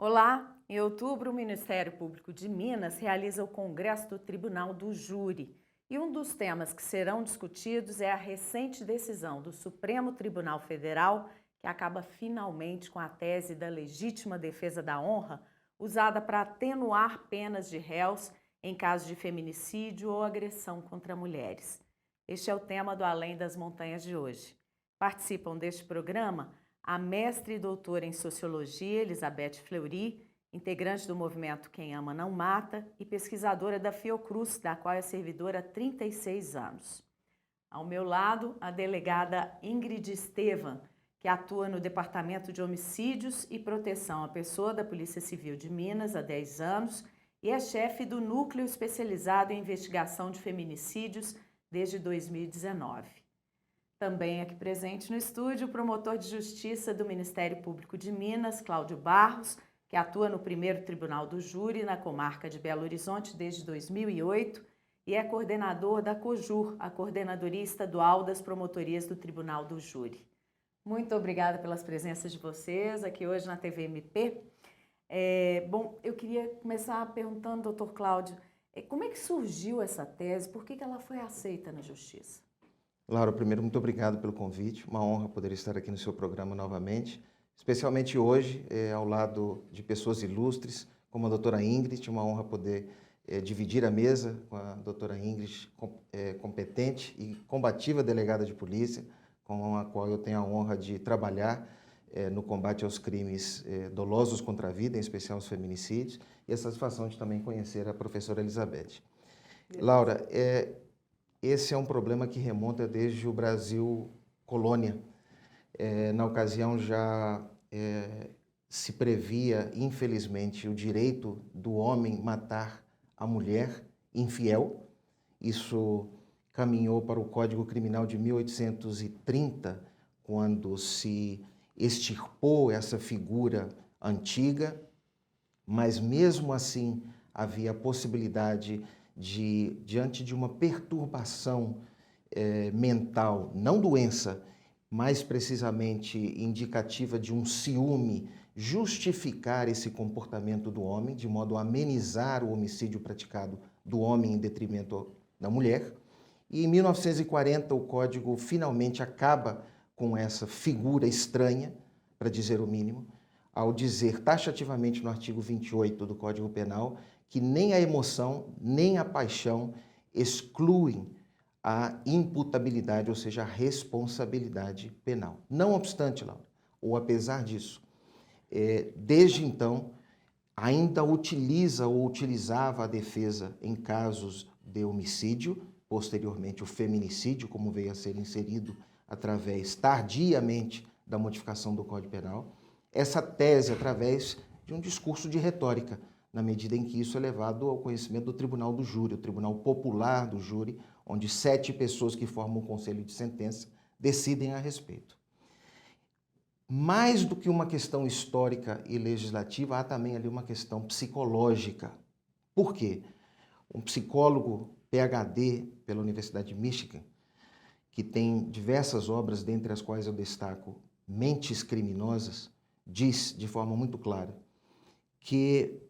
Olá! Em outubro, o Ministério Público de Minas realiza o Congresso do Tribunal do Júri. E um dos temas que serão discutidos é a recente decisão do Supremo Tribunal Federal, que acaba finalmente com a tese da legítima defesa da honra, usada para atenuar penas de réus em caso de feminicídio ou agressão contra mulheres. Este é o tema do Além das Montanhas de hoje. Participam deste programa a mestre e doutora em Sociologia, Elizabeth Fleury, integrante do movimento Quem Ama Não Mata e pesquisadora da Fiocruz, da qual é servidora há 36 anos. Ao meu lado, a delegada Ingrid Estevam, que atua no Departamento de Homicídios e Proteção à Pessoa da Polícia Civil de Minas há 10 anos e é chefe do Núcleo Especializado em Investigação de Feminicídios desde 2019. Também aqui presente no estúdio, o promotor de Justiça do Ministério Público de Minas, Cláudio Barros, que atua no primeiro Tribunal do Júri, na comarca de Belo Horizonte, desde 2008, e é coordenador da COJUR, a Coordenadoria Estadual das Promotorias do Tribunal do Júri. Muito obrigada pelas presenças de vocês aqui hoje na TV MP. Eu queria começar perguntando, doutor Cláudio, como é que surgiu essa tese? Por que ela foi aceita na Justiça? Laura, primeiro, muito obrigado pelo convite. Uma honra poder estar aqui no seu programa novamente, especialmente hoje, ao lado de pessoas ilustres, como a doutora Ingrid. Uma honra poder dividir a mesa com a doutora Ingrid, competente e combativa delegada de polícia, com a qual eu tenho a honra de trabalhar no combate aos crimes dolosos contra a vida, em especial os feminicídios, e a satisfação de também conhecer a professora Elizabeth. Laura, esse é um problema que remonta desde o Brasil colônia. Na ocasião já se previa, infelizmente, o direito do homem matar a mulher infiel. Isso caminhou para o Código Criminal de 1830, quando se extirpou essa figura antiga, mas mesmo assim havia a possibilidade de, diante de uma perturbação mental, não doença, mais precisamente indicativa de um ciúme, justificar esse comportamento do homem, de modo a amenizar o homicídio praticado do homem em detrimento da mulher. E em 1940 o Código finalmente acaba com essa figura estranha, para dizer o mínimo, ao dizer taxativamente no artigo 28 do Código Penal que nem a emoção, nem a paixão excluem a imputabilidade, ou seja, a responsabilidade penal. Não obstante, Laura, ou apesar disso, desde então, ainda utiliza ou utilizava a defesa em casos de homicídio, posteriormente o feminicídio, como veio a ser inserido através, tardiamente, da modificação do Código Penal, essa tese através de um discurso de retórica, na medida em que isso é levado ao conhecimento do Tribunal do Júri, o Tribunal Popular do Júri, onde 7 pessoas que formam o Conselho de Sentença decidem a respeito. Mais do que uma questão histórica e legislativa, há também ali uma questão psicológica. Por quê? Um psicólogo PhD pela Universidade de Michigan, que tem diversas obras, dentre as quais eu destaco Mentes Criminosas, diz de forma muito clara que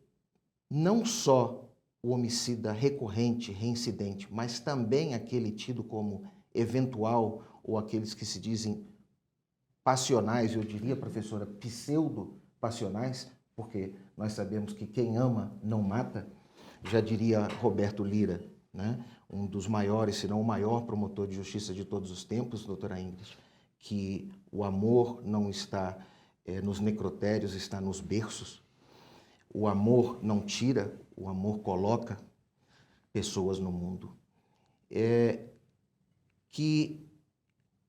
não só o homicida recorrente, reincidente, mas também aquele tido como eventual ou aqueles que se dizem passionais, eu diria, professora, pseudo-passionais, porque nós sabemos que quem ama não mata, já diria Roberto Lira, né? Um dos maiores, se não o maior promotor de justiça de todos os tempos, doutora Ingrid, que o amor não está nos necrotérios, está nos berços. O amor não tira, o amor coloca pessoas no mundo. Que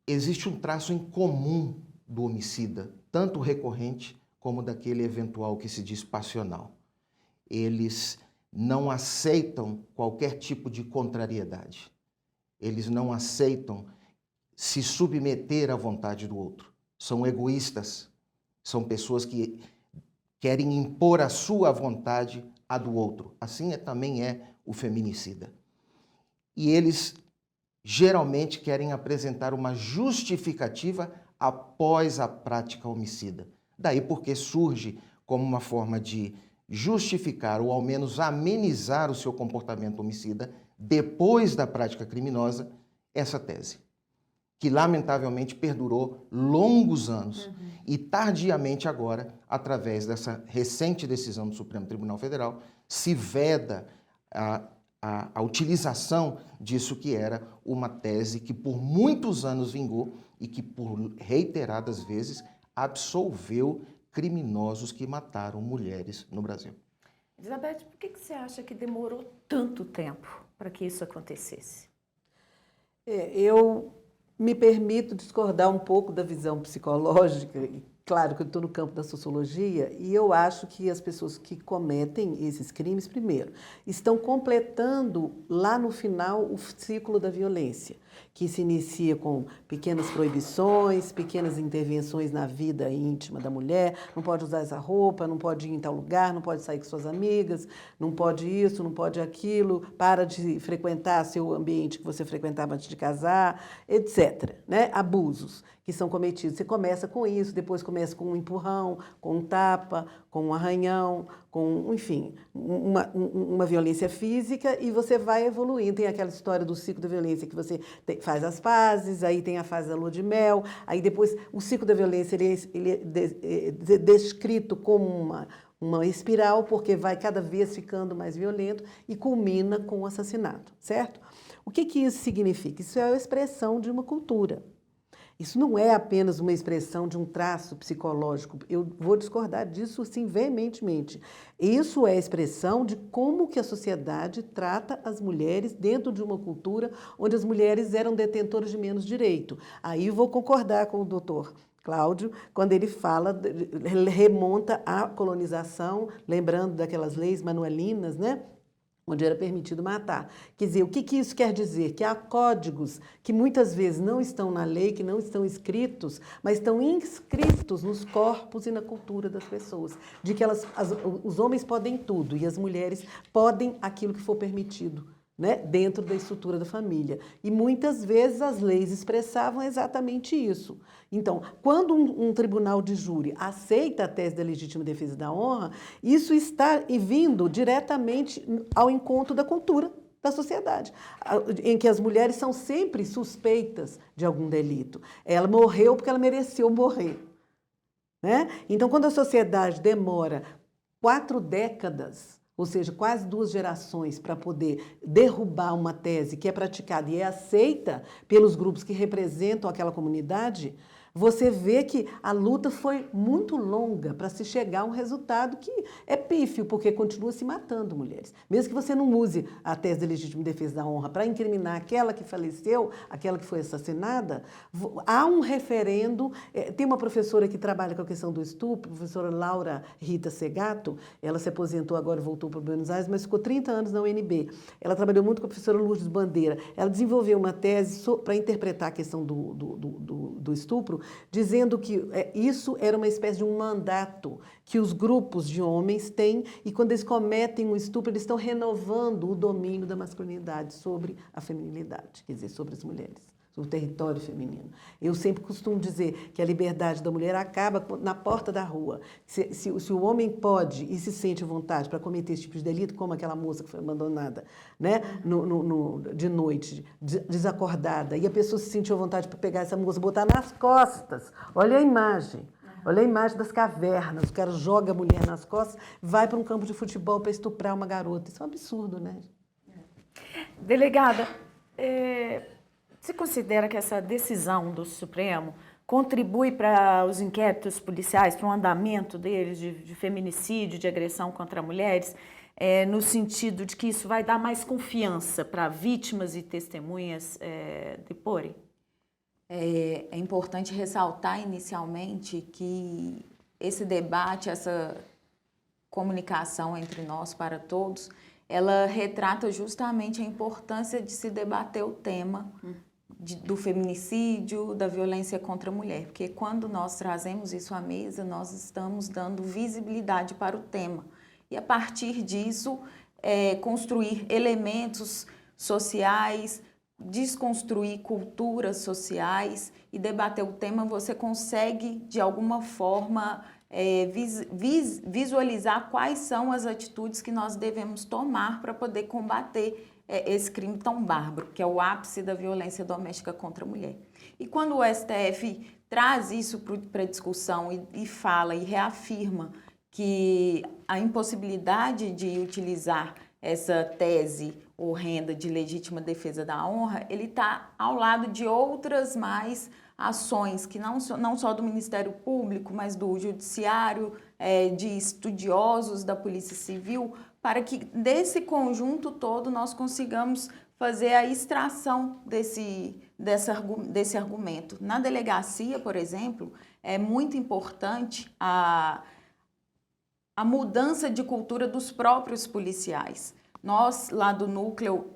existe um traço em comum do homicida, tanto recorrente como daquele eventual que se diz passional. Eles não aceitam qualquer tipo de contrariedade. Eles não aceitam se submeter à vontade do outro. São egoístas, são pessoas que querem impor a sua vontade à do outro. Assim também é o feminicida. E eles geralmente querem apresentar uma justificativa após a prática homicida. Daí porque surge como uma forma de justificar ou ao menos amenizar o seu comportamento homicida depois da prática criminosa, essa tese, que lamentavelmente perdurou longos anos e tardiamente agora, através dessa recente decisão do Supremo Tribunal Federal, se veda a utilização disso que era uma tese que por muitos anos vingou e que por reiteradas vezes absolveu criminosos que mataram mulheres no Brasil. Elizabeth, por que você acha que demorou tanto tempo para que isso acontecesse? Eu me permito discordar um pouco da visão psicológica. Claro que eu estou no campo da sociologia e eu acho que as pessoas que cometem esses crimes, primeiro, estão completando lá no final o ciclo da violência, que se inicia com pequenas proibições, pequenas intervenções na vida íntima da mulher. Não pode usar essa roupa, não pode ir em tal lugar, não pode sair com suas amigas, não pode isso, não pode aquilo, para de frequentar seu ambiente que você frequentava antes de casar, etc. Né? Abusos que são cometidos. Você começa com isso, depois começa com um empurrão, com um tapa, com um arranhão, com, enfim, uma violência física e você vai evoluindo. Tem aquela história do ciclo da violência que você faz as pazes, aí tem a fase da lua de mel, aí depois o ciclo da violência ele é descrito como uma espiral, porque vai cada vez ficando mais violento e culmina com o assassinato, certo? O que isso significa? Isso é a expressão de uma cultura. Isso não é apenas uma expressão de um traço psicológico. Eu vou discordar disso, assim, veementemente. Isso é a expressão de como que a sociedade trata as mulheres dentro de uma cultura onde as mulheres eram detentoras de menos direito. Aí eu vou concordar com o doutor Cláudio, quando ele fala, ele remonta à colonização, lembrando daquelas leis manuelinas, né? Onde era permitido matar. Quer dizer, o que isso quer dizer? Que há códigos que muitas vezes não estão na lei, que não estão escritos, mas estão inscritos nos corpos e na cultura das pessoas. De que os homens podem tudo e as mulheres podem aquilo que for permitido, né, dentro da estrutura da família. E muitas vezes as leis expressavam exatamente isso. Então, quando um tribunal de júri aceita a tese da legítima defesa da honra, isso está vindo diretamente ao encontro da cultura da sociedade, em que as mulheres são sempre suspeitas de algum delito. Ela morreu porque ela mereceu morrer. Né? Então, quando a sociedade demora 4 décadas, ou seja, quase 2 gerações para poder derrubar uma tese que é praticada e é aceita pelos grupos que representam aquela comunidade, você vê que a luta foi muito longa para se chegar a um resultado que é pífio, porque continua se matando mulheres. Mesmo que você não use a tese de legítima defesa da honra para incriminar aquela que faleceu, aquela que foi assassinada, há um referendo. Tem uma professora que trabalha com a questão do estupro, a professora Laura Rita Segato, ela se aposentou agora e voltou para Buenos Aires, mas ficou 30 anos na UNB. Ela trabalhou muito com a professora Lourdes Bandeira. Ela desenvolveu uma tese para interpretar a questão do estupro, dizendo que isso era uma espécie de um mandato que os grupos de homens têm e quando eles cometem um estupro, eles estão renovando o domínio da masculinidade sobre a feminilidade, quer dizer, sobre as mulheres, sobre o território feminino. Eu sempre costumo dizer que a liberdade da mulher acaba na porta da rua. Se o homem pode e se sente à vontade para cometer esse tipo de delito, como aquela moça que foi abandonada, né, de noite, desacordada, e a pessoa se sentiu à vontade para pegar essa moça, botar nas costas. Olha a imagem. Olha a imagem das cavernas. O cara joga a mulher nas costas, vai para um campo de futebol para estuprar uma garota. Isso é um absurdo, né? Delegada, você considera que essa decisão do Supremo contribui para os inquéritos policiais, para o andamento deles de feminicídio, de agressão contra mulheres, no sentido de que isso vai dar mais confiança para vítimas e testemunhas deporem? É importante ressaltar inicialmente que esse debate, essa comunicação entre nós para todos, ela retrata justamente a importância de se debater o tema do feminicídio, da violência contra a mulher, porque quando nós trazemos isso à mesa, nós estamos dando visibilidade para o tema e a partir disso construir elementos sociais, desconstruir culturas sociais e debater o tema, você consegue de alguma forma visualizar quais são as atitudes que nós devemos tomar para poder combater esse crime tão bárbaro, que é o ápice da violência doméstica contra a mulher. E quando o STF traz isso para discussão e fala e reafirma que a impossibilidade de utilizar essa tese horrenda de legítima defesa da honra, ele está ao lado de outras mais ações que não só do Ministério Público, mas do Judiciário, de estudiosos da Polícia Civil, para que desse conjunto todo nós consigamos fazer a extração desse argumento. Na delegacia, por exemplo, é muito importante a mudança de cultura dos próprios policiais. Nós, lá do núcleo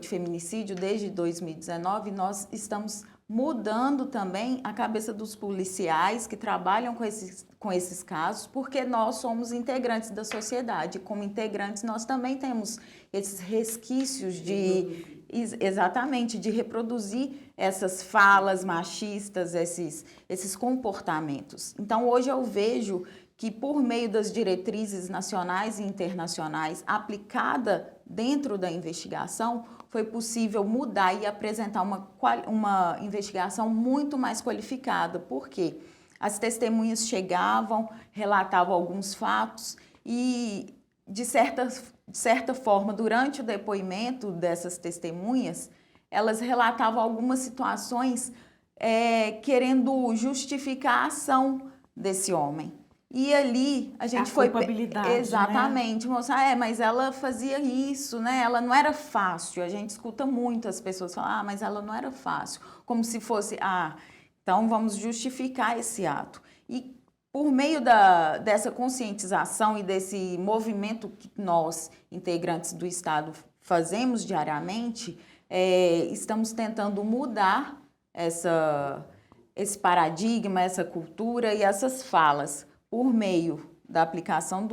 de feminicídio, desde 2019, nós estamos mudando também a cabeça dos policiais que trabalham com esses casos, porque nós somos integrantes da sociedade. Como integrantes, nós também temos esses resquícios de reproduzir essas falas machistas, esses comportamentos. Então, hoje eu vejo que por meio das diretrizes nacionais e internacionais aplicada dentro da investigação, foi possível mudar e apresentar uma investigação muito mais qualificada. Por quê? As testemunhas chegavam, relatavam alguns fatos e, de certa forma, durante o depoimento dessas testemunhas, elas relatavam algumas situações querendo justificar a ação desse homem. E ali a gente foi... culpabilidade, exatamente, né? Mostrar, mas ela fazia isso, né? Ela não era fácil. A gente escuta muito as pessoas falar, mas ela não era fácil. Como se fosse, então vamos justificar esse ato. E por meio dessa conscientização e desse movimento que nós, integrantes do Estado, fazemos diariamente, estamos tentando mudar esse paradigma, essa cultura e essas falas, por meio da aplicação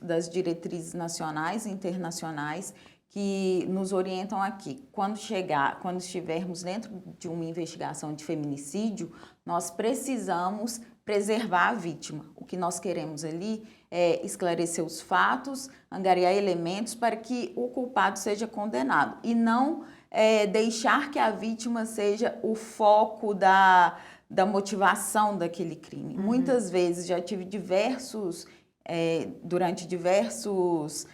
das diretrizes nacionais e internacionais que nos orientam aqui. Quando estivermos dentro de uma investigação de feminicídio, nós precisamos preservar a vítima. O que nós queremos ali é esclarecer os fatos, angariar elementos para que o culpado seja condenado e não deixar que a vítima seja o foco da motivação daquele crime. Uhum. Muitas vezes já tive durante diversos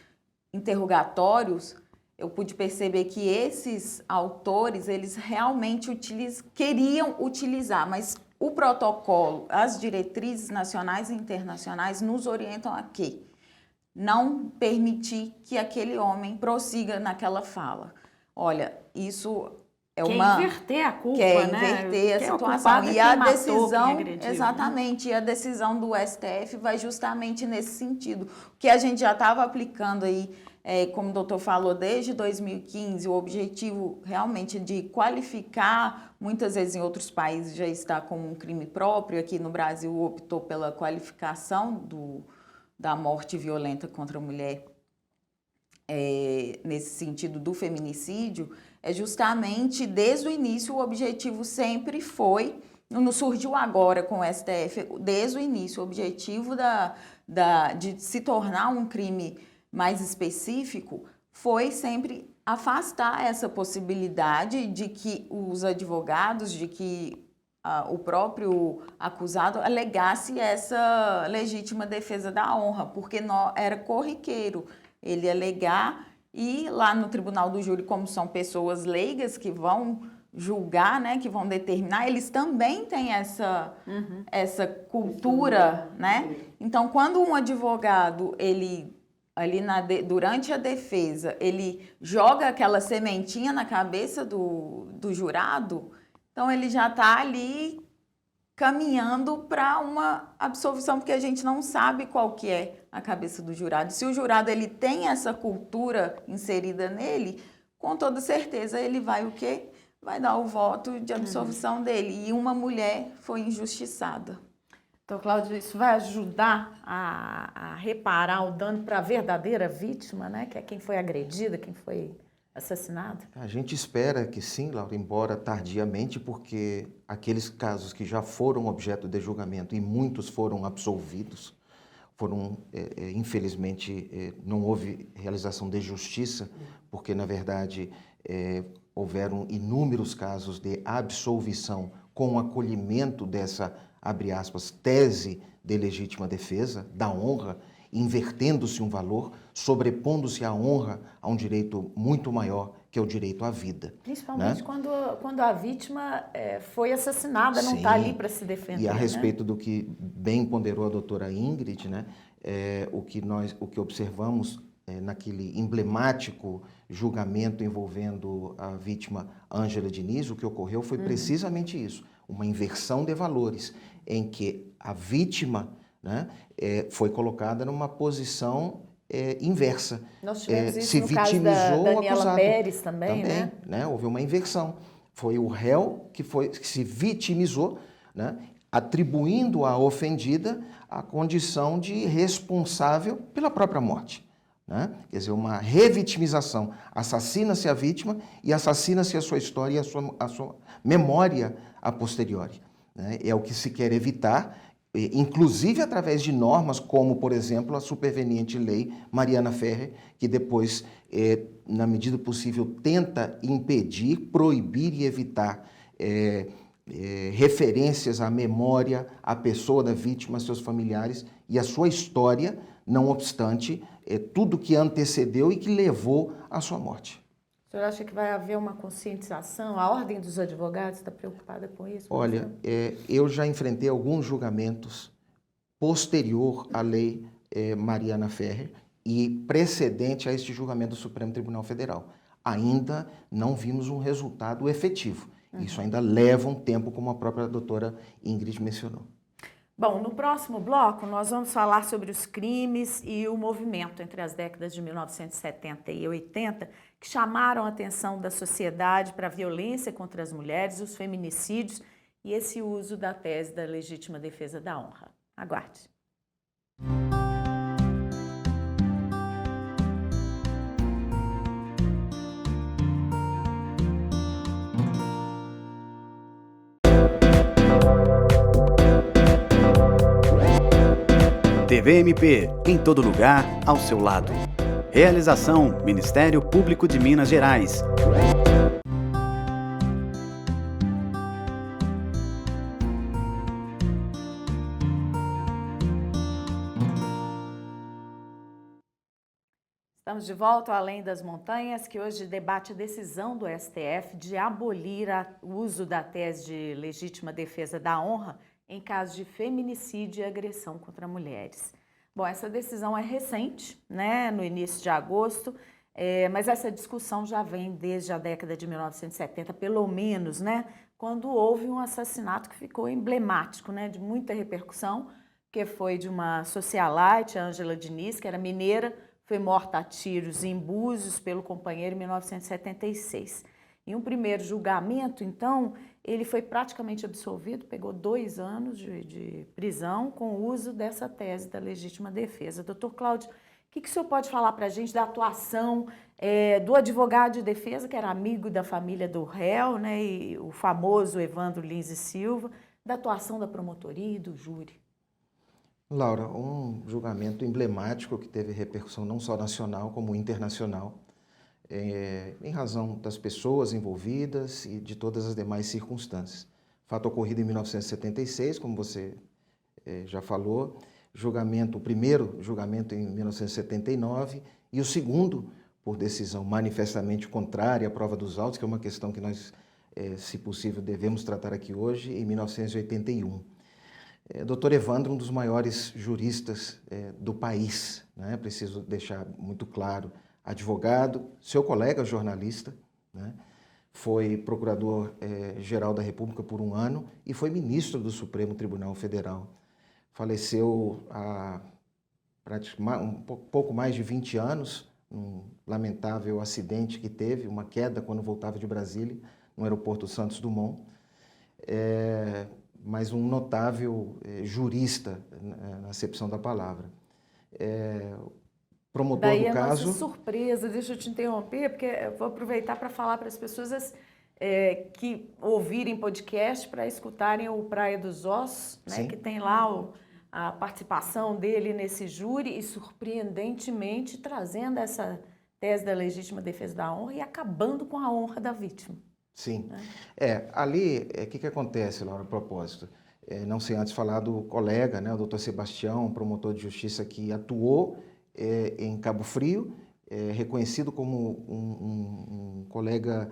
interrogatórios, eu pude perceber que esses autores, eles realmente queriam utilizar, mas o protocolo, as diretrizes nacionais e internacionais nos orientam a quê? Não permitir que aquele homem prossiga naquela fala. Olha, isso inverter a culpa, inverter a situação. E a decisão, exatamente, e a decisão do STF vai justamente nesse sentido. O que a gente já estava aplicando aí, como o doutor falou, desde 2015, o objetivo realmente de qualificar, muitas vezes em outros países já está como um crime próprio, aqui no Brasil optou pela qualificação da morte violenta contra a mulher, nesse sentido do feminicídio. Justamente desde o início o objetivo sempre foi, não surgiu agora com o STF, desde o início o objetivo de se tornar um crime mais específico foi sempre afastar essa possibilidade de que os advogados, de que o próprio acusado alegasse essa legítima defesa da honra, porque era corriqueiro ele alegar. E lá no Tribunal do Júri, como são pessoas leigas que vão julgar, né, que vão determinar, eles também têm essa cultura, né? Então, quando um advogado, durante a defesa, ele joga aquela sementinha na cabeça do jurado, então ele já está ali caminhando para uma absolvição, porque a gente não sabe qual que é a cabeça do jurado. Se o jurado ele tem essa cultura inserida nele, com toda certeza ele vai o quê? Vai dar o voto de absolvição dele. E uma mulher foi injustiçada. Então, Cláudia, isso vai ajudar a reparar o dano para a verdadeira vítima, né? Que é quem foi agredida, quem foi assassinado? A gente espera que sim, Laura, embora tardiamente, porque aqueles casos que já foram objeto de julgamento e muitos foram absolvidos, infelizmente, não houve realização de justiça, porque, na verdade, houveram inúmeros casos de absolvição com o acolhimento dessa, abre aspas, tese de legítima defesa, da honra, invertendo-se um valor, sobrepondo-se a honra a um direito muito maior, que é o direito à vida. Principalmente, né? quando a vítima foi assassinada, não Sim. está ali para se defender. E a né? respeito do que bem ponderou a doutora Ingrid, né, o que observamos naquele emblemático julgamento envolvendo a vítima Ângela Diniz, o que ocorreu foi precisamente isso, uma inversão de valores, em que a vítima, né, foi colocada numa posição inversa. Nós tivemos isso Se no caso da vitimizou o Daniela acusado. Pérez também, né? Houve uma inversão. Foi o réu que se vitimizou, né, atribuindo à ofendida a condição de responsável pela própria morte. Né? Quer dizer, uma revitimização. Assassina-se a vítima e assassina-se a sua história e a sua memória a posteriori. Né? É o que se quer evitar, inclusive através de normas como, por exemplo, a superveniente lei Mariana Ferrer, que depois, na medida possível, tenta impedir, proibir e evitar referências à memória, à pessoa da vítima, seus familiares e à sua história, não obstante tudo que antecedeu e que levou à sua morte. O senhor acha que vai haver uma conscientização? A Ordem dos Advogados está preocupada com isso? Olha, eu já enfrentei alguns julgamentos posterior à lei Mariana Ferrer e precedente a este julgamento do Supremo Tribunal Federal. Ainda não vimos um resultado efetivo. Isso ainda leva um tempo, como a própria doutora Ingrid mencionou. Bom, no próximo bloco nós vamos falar sobre os crimes e o movimento entre as décadas de 1970 e 80 que chamaram a atenção da sociedade para a violência contra as mulheres, os feminicídios e esse uso da tese da legítima defesa da honra. Aguarde. TVMP, em todo lugar, ao seu lado. Realização: Ministério Público de Minas Gerais. Estamos de volta ao Além das Montanhas, que hoje debate a decisão do STF de abolir o uso da tese de legítima defesa da honra em casos de feminicídio e agressão contra mulheres. Bom, essa decisão é recente, né, no início de agosto, mas essa discussão já vem desde a década de 1970, pelo menos, né, quando houve um assassinato que ficou emblemático, né, de muita repercussão, que foi de uma socialite, a Ângela Diniz, que era mineira, foi morta a tiros em Búzios pelo companheiro em 1976. Em um primeiro julgamento, então, ele foi praticamente absolvido, pegou 2 anos de prisão com o uso dessa tese da legítima defesa. Doutor Cláudio, o que o senhor pode falar para a gente da atuação do advogado de defesa, que era amigo da família do réu, né, e o famoso Evandro Lins e Silva, da atuação da promotoria e do júri? Laura, um julgamento emblemático que teve repercussão não só nacional como internacional, em razão das pessoas envolvidas e de todas as demais circunstâncias. Fato ocorrido em 1976, como você já falou, o primeiro julgamento em 1979 e o segundo por decisão manifestamente contrária à prova dos autos, que é uma questão que nós, se possível, devemos tratar aqui hoje, em 1981. Dr. Evandro, um dos maiores juristas do país, né? Preciso deixar muito claro, advogado, seu colega jornalista, né? Foi procurador-geral da República por 1 ano e foi ministro do Supremo Tribunal Federal. Faleceu há pouco mais de 20 anos, num lamentável acidente que teve, uma queda quando voltava de Brasília, no aeroporto Santos Dumont. Mas um notável jurista, na acepção da palavra. promotor Daí do a caso. nossa surpresa, deixa eu te interromper, porque eu vou aproveitar para falar para as pessoas que ouvirem podcast para escutarem o Praia dos Ossos, né, Sim. que tem lá a participação dele nesse júri e, surpreendentemente, trazendo essa tese da legítima defesa da honra e acabando com a honra da vítima. Sim. Ali, o que acontece, Laura, a propósito? Não sei antes falar do colega, né, o doutor Sebastião, promotor de justiça que atuou em Cabo Frio, reconhecido como um colega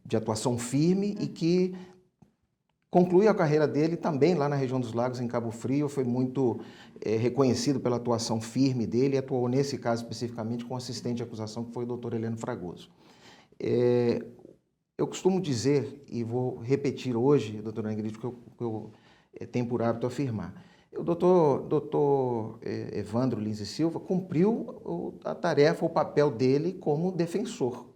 de atuação firme e que concluiu a carreira dele também lá na região dos Lagos, em Cabo Frio, foi muito reconhecido pela atuação firme dele e atuou nesse caso especificamente com o assistente de acusação, que foi o doutor Heleno Fragoso. Eu costumo dizer, e vou repetir hoje, doutora Ingrid, que eu tenho por hábito afirmar, o doutor Evandro Lins e Silva cumpriu a tarefa, o papel dele como defensor,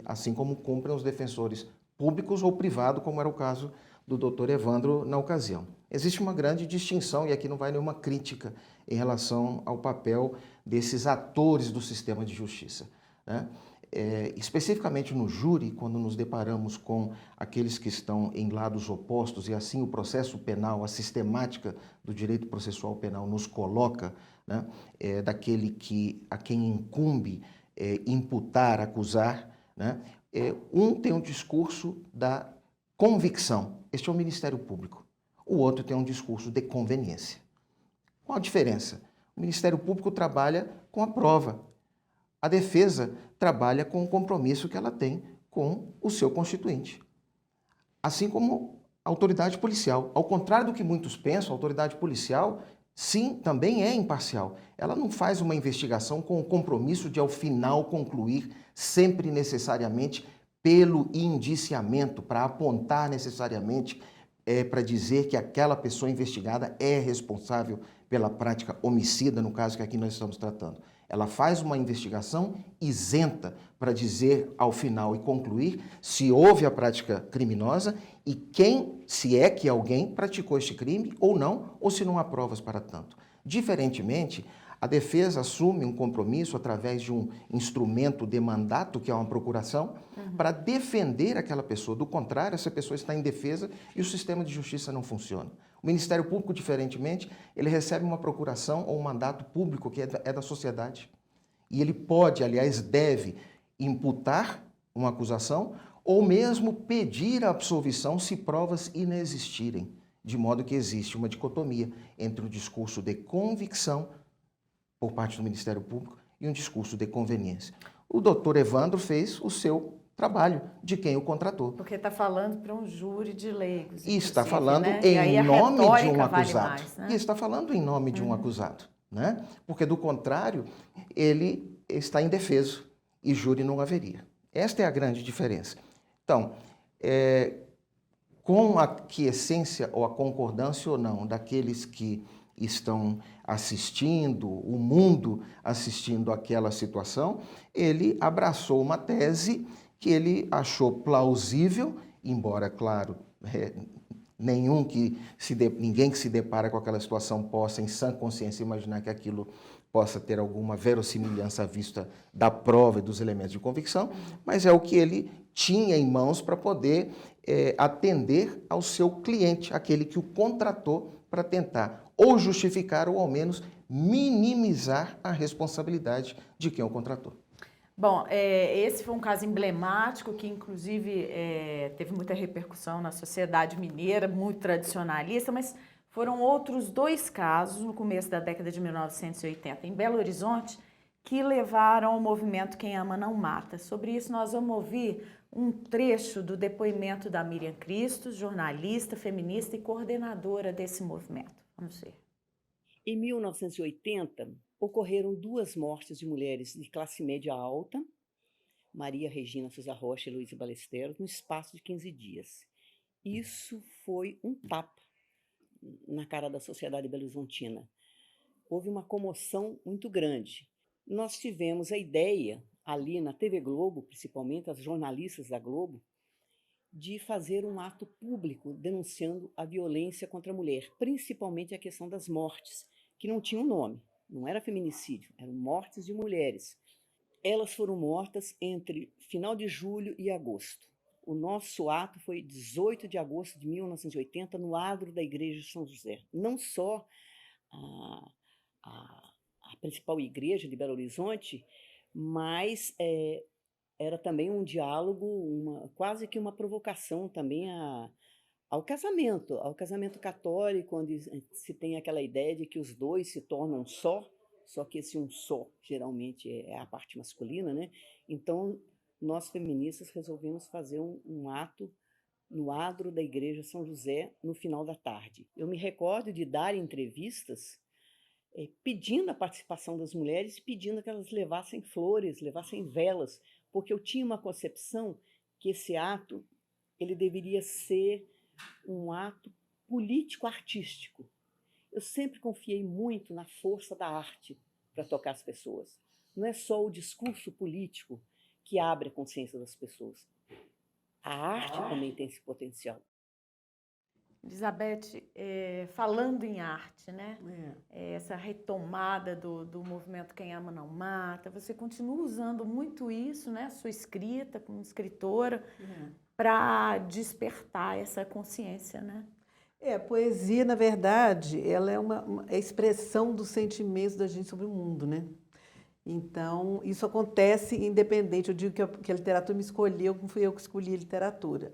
assim como cumprem os defensores públicos ou privados, como era o caso do doutor Evandro na ocasião. Existe uma grande distinção, e aqui não vai nenhuma crítica em relação ao papel desses atores do sistema de justiça, né? Especificamente no júri, quando nos deparamos com aqueles que estão em lados opostos, e assim o processo penal, a sistemática do direito processual penal nos coloca, né, daquele a quem incumbe imputar, acusar, né, um tem um discurso da convicção, este é o Ministério Público, o outro tem um discurso de conveniência. Qual a diferença? O Ministério Público trabalha com a prova, a defesa trabalha com o compromisso que ela tem com o seu constituinte. Assim como a autoridade policial. Ao contrário do que muitos pensam, a autoridade policial, sim, também é imparcial. Ela não faz uma investigação com o compromisso de, ao final, concluir sempre necessariamente pelo indiciamento, para apontar necessariamente, para dizer que aquela pessoa investigada é responsável pela prática homicida, no caso que aqui nós estamos tratando. Ela faz uma investigação isenta para dizer ao final e concluir se houve a prática criminosa e quem, se é que alguém praticou este crime ou não, ou se não há provas para tanto. Diferentemente, a defesa assume um compromisso através de um instrumento de mandato, que é uma procuração, para defender aquela pessoa. Do contrário, essa pessoa está indefesa e o sistema de justiça não funciona. O Ministério Público, diferentemente, ele recebe uma procuração ou um mandato público que é da sociedade. E ele pode, aliás, deve imputar uma acusação ou mesmo pedir a absolvição se provas inexistirem, de modo que existe uma dicotomia entre o discurso de convicção por parte do Ministério Público e um discurso de conveniência. O doutor Evandro fez o seu trabalho de quem o contratou. Porque está falando para um júri de leigos. E está falando né? em nome de um vale acusado. mais, né? E está falando em nome de um acusado, né? Porque, do contrário, ele está indefeso e júri não haveria. Esta é a grande diferença. Então, com a aquiescência ou a concordância ou não daqueles que estão assistindo, o mundo assistindo àquela situação, ele abraçou uma tese que ele achou plausível, embora, claro, ninguém que se depara com aquela situação possa, em sã consciência, imaginar que aquilo possa ter alguma verossimilhança à vista da prova e dos elementos de convicção, mas é o que ele tinha em mãos para poder atender ao seu cliente, aquele que o contratou para tentar ou justificar ou, ao menos, minimizar a responsabilidade de quem o contratou. Bom, esse foi um caso emblemático que, inclusive, teve muita repercussão na sociedade mineira, muito tradicionalista, mas foram outros 2 casos no começo da década de 1980, em Belo Horizonte, que levaram ao movimento Quem Ama Não Mata. Sobre isso, nós vamos ouvir um trecho do depoimento da Miriam Cristos, jornalista, feminista e coordenadora desse movimento. Vamos ver. Em 1980, ocorreram 2 mortes de mulheres de classe média alta, Maria Regina Souza Rocha e Luísa Balesteros, no espaço de 15 dias. Isso foi um tapa na cara da sociedade belo-horizontina. Houve uma comoção muito grande. Nós tivemos a ideia, ali na TV Globo, principalmente as jornalistas da Globo, de fazer um ato público denunciando a violência contra a mulher, principalmente a questão das mortes, que não tinham nome, não era feminicídio, eram mortes de mulheres. Elas foram mortas entre final de julho e agosto. O nosso ato foi 18 de agosto de 1980, no adro da Igreja de São José. Não só a principal igreja de Belo Horizonte, mas era também um diálogo, quase que uma provocação também ao casamento católico, onde se tem aquela ideia de que os dois se tornam um só que esse um só geralmente é a parte masculina, né? Então, nós feministas resolvemos fazer um ato no adro da Igreja São José no final da tarde. Eu me recordo de dar entrevistas pedindo a participação das mulheres, pedindo que elas levassem flores, levassem velas, porque eu tinha uma concepção que esse ato ele deveria ser um ato político-artístico. Eu sempre confiei muito na força da arte para tocar as pessoas. Não é só o discurso político que abre a consciência das pessoas. A arte também tem esse potencial. Elizabeth, falando em arte, né? Essa retomada do movimento Quem Ama Não Mata, você continua usando muito isso, né? Sua escrita como escritora, para despertar essa consciência, né? A poesia, na verdade, ela é uma expressão dos sentimentos da gente sobre o mundo, né? Então, isso acontece independente. Eu digo que a literatura me escolheu, como fui eu que escolhi a literatura.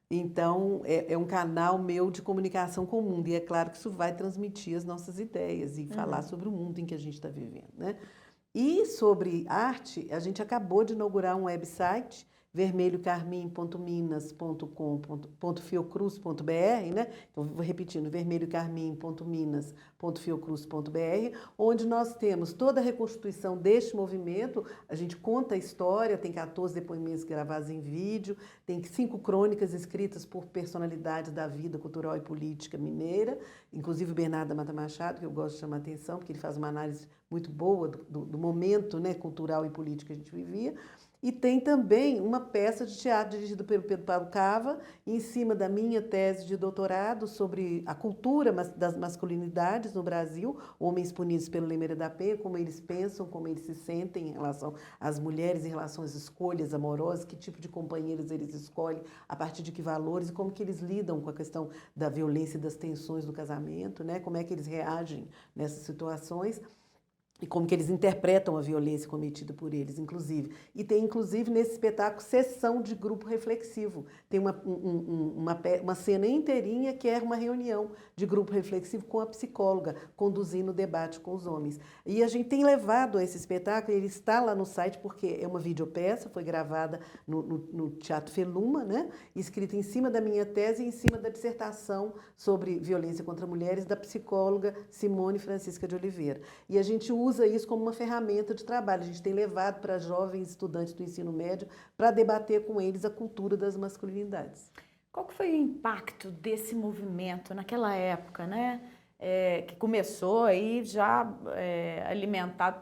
Então, é um canal meu de comunicação com o mundo. E é claro que isso vai transmitir as nossas ideias e falar sobre o mundo em que a gente está vivendo, né? E sobre arte, a gente acabou de inaugurar um website, vermelhocarmim.minas.com.fiocruz.br, né? Então, vou repetindo, vermelhocarmim.minas.fiocruz.br, onde nós temos toda a reconstituição deste movimento. A gente conta a história, tem 14 depoimentos gravados em vídeo, tem 5 crônicas escritas por personalidades da vida cultural e política mineira, inclusive o Bernardo da Mata Machado, que eu gosto de chamar a atenção, porque ele faz uma análise muito boa do momento, né, cultural e político que a gente vivia. E tem também uma peça de teatro dirigida pelo Pedro Paulo Cava, em cima da minha tese de doutorado sobre a cultura das masculinidades no Brasil, homens punidos pelo Lei Maria da Penha, como eles pensam, como eles se sentem em relação às mulheres, em relação às escolhas amorosas, que tipo de companheiros eles escolhem, a partir de que valores, e como que eles lidam com a questão da violência e das tensões do casamento, né? Como é que eles reagem nessas situações. E como que eles interpretam a violência cometida por eles, inclusive. E tem, inclusive, nesse espetáculo, sessão de grupo reflexivo. Tem uma cena inteirinha que é uma reunião de grupo reflexivo com a psicóloga, conduzindo o debate com os homens. E a gente tem levado esse espetáculo, ele está lá no site, porque é uma videopeça, foi gravada no Teatro Feluma, né? Escrita em cima da minha tese e em cima da dissertação sobre violência contra mulheres da psicóloga Simone Francisca de Oliveira. E a gente usa isso como uma ferramenta de trabalho. A gente tem levado para jovens estudantes do ensino médio para debater com eles a cultura das masculinidades. Qual que foi o impacto desse movimento naquela época, né? Que começou aí já alimentado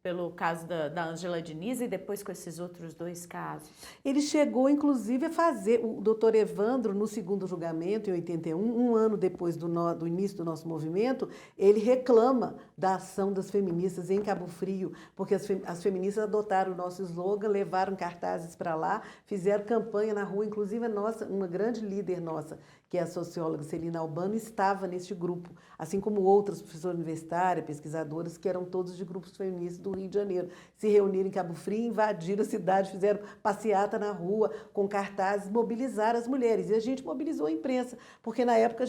pelo caso da Ângela Diniz e depois com esses outros 2 casos? Ele chegou, inclusive, a fazer, o doutor Evandro, no segundo julgamento, em 81, um ano depois do início do nosso movimento, ele reclama da ação das feministas em Cabo Frio, porque as feministas adotaram o nosso slogan, levaram cartazes para lá, fizeram campanha na rua, inclusive uma grande líder nossa, que é a socióloga Celina Albano, estava neste grupo, assim como outras professoras universitárias, pesquisadoras, que eram todos de grupos feministas do Rio de Janeiro. Se reuniram em Cabo Frio, invadiram a cidade, fizeram passeata na rua, com cartazes, mobilizaram as mulheres. E a gente mobilizou a imprensa, porque na época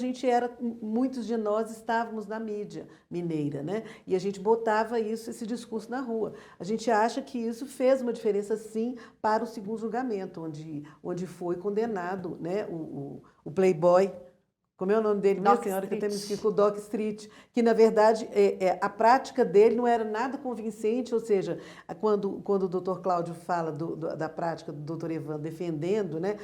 muitos de nós estávamos na mídia mineira, né? E a gente botava esse discurso na rua. A gente acha que isso fez uma diferença, sim, para o segundo julgamento, onde foi condenado, né, o playboy, como é o nome dele, minha senhora, que até me esqueci, o Doc Street, que, na verdade, a prática dele não era nada convincente, ou seja, quando o doutor Cláudio fala da prática do doutor Evandro defendendo, né,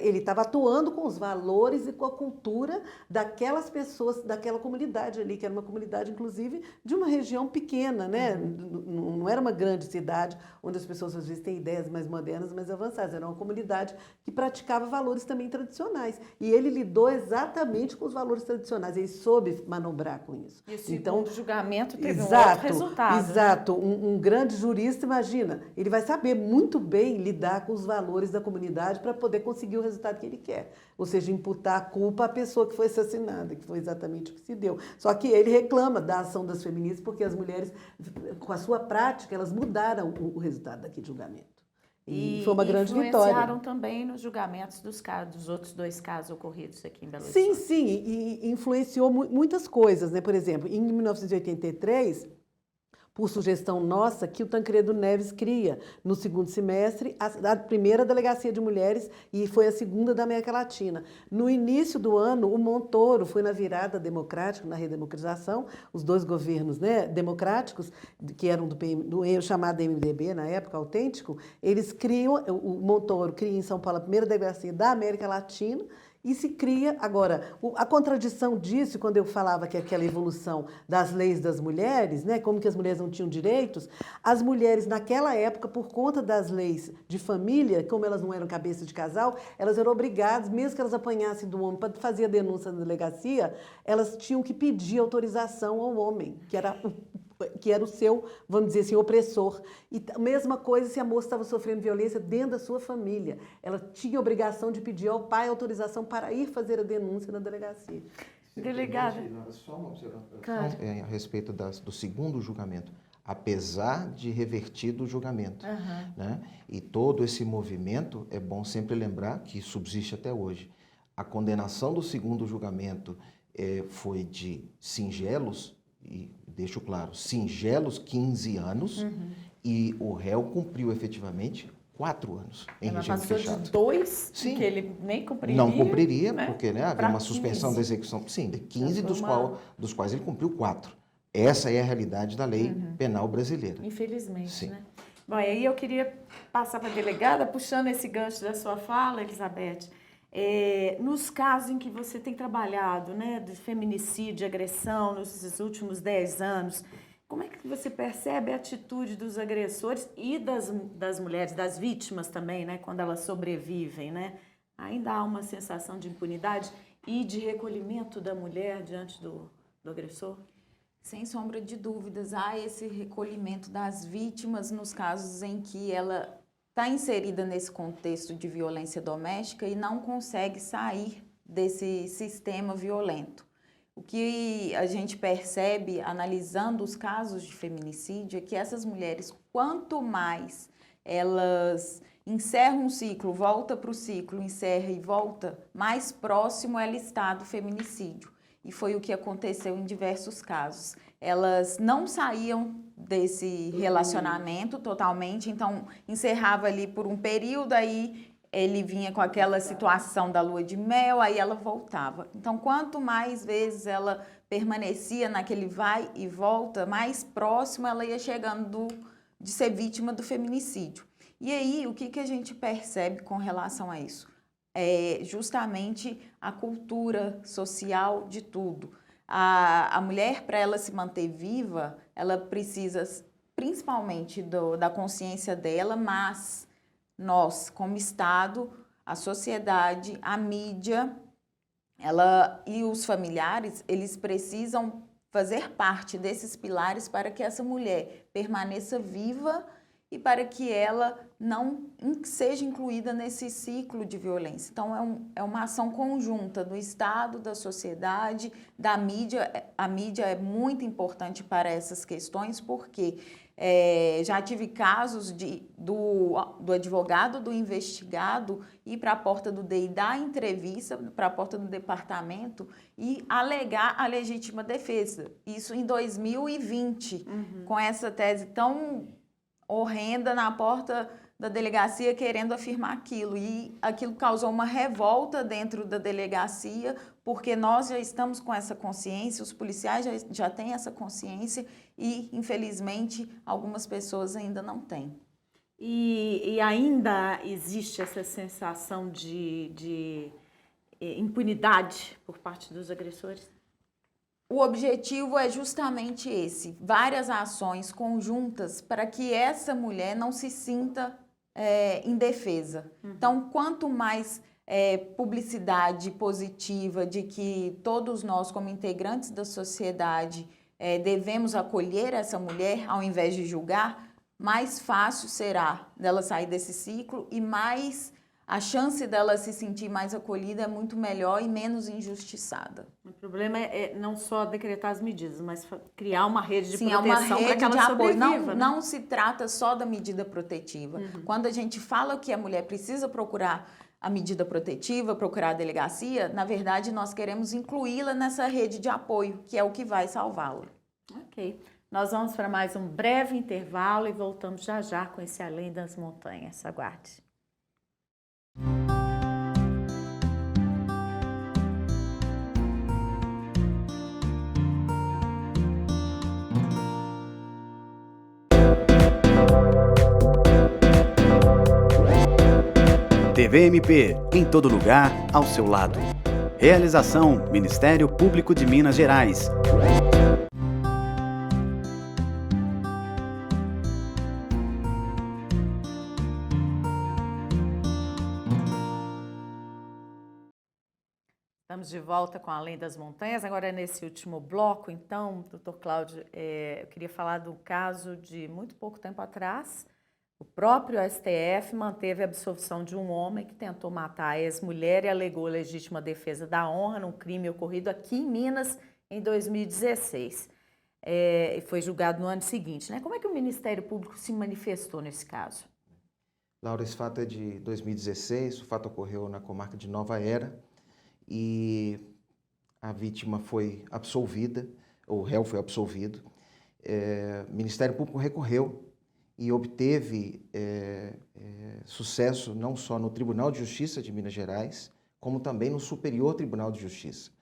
ele estava atuando com os valores e com a cultura daquelas pessoas, daquela comunidade ali, que era uma comunidade, inclusive, de uma região pequena, né? Não era uma grande cidade, onde as pessoas, às vezes, têm ideias mais modernas, mais avançadas. Era uma comunidade que praticava valores também tradicionais. E ele lidou exatamente exatamente com os valores tradicionais. Ele soube manobrar com isso. E o segundo Então, julgamento teve um exato, outro resultado. né? exato. Um grande jurista, imagina, ele vai saber muito bem lidar com os valores da comunidade para poder conseguir o resultado que ele quer. Ou seja, imputar a culpa à pessoa que foi assassinada, que foi exatamente o que se deu. Só que ele reclama da ação das feministas porque as mulheres, com a sua prática, elas mudaram o resultado daquele julgamento. E foi uma grande influenciaram vitória. também nos julgamentos dos outros 2 casos ocorridos aqui em Belo Sim, Horizonte. sim, e influenciou muitas coisas, né? Por exemplo, em 1983, por sugestão nossa, que o Tancredo Neves cria, no segundo semestre, a primeira delegacia de mulheres e foi a segunda da América Latina. No início do ano, o Montoro foi na virada democrática, na redemocratização, os 2 governos, né, democráticos, que eram do chamado MDB, na época, autêntico, eles criam, o Montoro cria em São Paulo a primeira delegacia da América Latina, e se cria, agora, a contradição disso, quando eu falava que aquela evolução das leis das mulheres, né, como que as mulheres não tinham direitos, as mulheres naquela época, por conta das leis de família, como elas não eram cabeça de casal, elas eram obrigadas, mesmo que elas apanhassem do homem para fazer a denúncia na delegacia, elas tinham que pedir autorização ao homem, que era o seu, vamos dizer assim, opressor. E a mesma coisa se a moça estava sofrendo violência dentro da sua família. Ela tinha a obrigação de pedir ao pai autorização para ir fazer a denúncia na delegacia. Delegada. Só uma observação Claro. a respeito do segundo julgamento. Apesar de revertido o julgamento. Né? E todo esse movimento, é bom sempre lembrar que subsiste até hoje. A condenação do segundo julgamento foi de singelos, e deixo claro, singelos 15 anos, e o réu cumpriu efetivamente 4 anos em Ela regime passou fechado. de 2, Sim. que ele nem cumpriria. Não cumpriria, né, porque havia pra uma suspensão 15. da execução. Sim, de 15, Foi dos quais ele cumpriu 4. Essa é a realidade da lei penal brasileira. Infelizmente, Sim. né? Bom, e aí eu queria passar para a delegada, puxando esse gancho da sua fala, Elizabeth. Nos casos em que você tem trabalhado, né, de feminicídio, de agressão, nos últimos 10 anos, como é que você percebe a atitude dos agressores e das mulheres, das vítimas também, né, quando elas sobrevivem, né? Ainda há uma sensação de impunidade e de recolhimento da mulher diante do agressor? Sem sombra de dúvidas, há esse recolhimento das vítimas nos casos em que ela está inserida nesse contexto de violência doméstica e não consegue sair desse sistema violento. O que a gente percebe, analisando os casos de feminicídio, é que essas mulheres, quanto mais elas encerram um ciclo, volta para o ciclo, encerra e volta, mais próximo ela está do feminicídio. E foi o que aconteceu em diversos casos. Elas não saíam desse relacionamento totalmente, então encerrava ali por um período, aí ele vinha com aquela situação da lua de mel, aí ela voltava. Então, quanto mais vezes ela permanecia naquele vai e volta, mais próximo ela ia chegando de ser vítima do feminicídio. E aí, o que a gente percebe com relação a isso? É justamente a cultura social de tudo. A mulher, para ela se manter viva, ela precisa principalmente da consciência dela, mas nós, como Estado, a sociedade, a mídia, ela e os familiares, eles precisam fazer parte desses pilares para que essa mulher permaneça viva e para que ela não seja incluída nesse ciclo de violência. Então, é uma ação conjunta do Estado, da sociedade, da mídia. A mídia é muito importante para essas questões, porque já tive casos do advogado, do investigado, ir para a porta do DEI dar entrevista, para a porta do departamento e alegar a legítima defesa. Isso em 2020, com essa tese tão horrenda na porta da delegacia querendo afirmar aquilo. E aquilo causou uma revolta dentro da delegacia, porque nós já estamos com essa consciência, os policiais já têm essa consciência e, infelizmente, algumas pessoas ainda não têm. E ainda existe essa sensação de impunidade por parte dos agressores? O objetivo é justamente esse, várias ações conjuntas para que essa mulher não se sinta indefesa. Então, quanto mais publicidade positiva de que todos nós, como integrantes da sociedade, devemos acolher essa mulher ao invés de julgar, mais fácil será dela sair desse ciclo e mais a chance dela se sentir mais acolhida é muito melhor e menos injustiçada. O problema é não só decretar as medidas, mas criar uma rede de Sim, proteção para que ela de apoio. sobreviva. Não se trata só da medida protetiva. Quando a gente fala que a mulher precisa procurar a medida protetiva, procurar a delegacia, na verdade nós queremos incluí-la nessa rede de apoio, que é o que vai salvá-la. Ok. Nós vamos para mais um breve intervalo e voltamos já já com esse Além das Montanhas. Aguarde. TVMP, em todo lugar, ao seu lado. Realização: Ministério Público de Minas Gerais. Estamos de volta com Além das Montanhas. Agora, nesse último bloco, então, doutor Cláudio, eu queria falar do caso de muito pouco tempo atrás. O próprio STF manteve a absolvição de um homem que tentou matar a ex-mulher e alegou legítima defesa da honra num crime ocorrido aqui em Minas em 2016. E foi julgado no ano seguinte, né? Como é que o Ministério Público se manifestou nesse caso? Laura, esse fato é de 2016, o fato ocorreu na comarca de Nova Era e a vítima foi absolvida, o réu foi absolvido. O Ministério Público recorreu e obteve sucesso não só no Tribunal de Justiça de Minas Gerais, como também no Superior Tribunal de Justiça.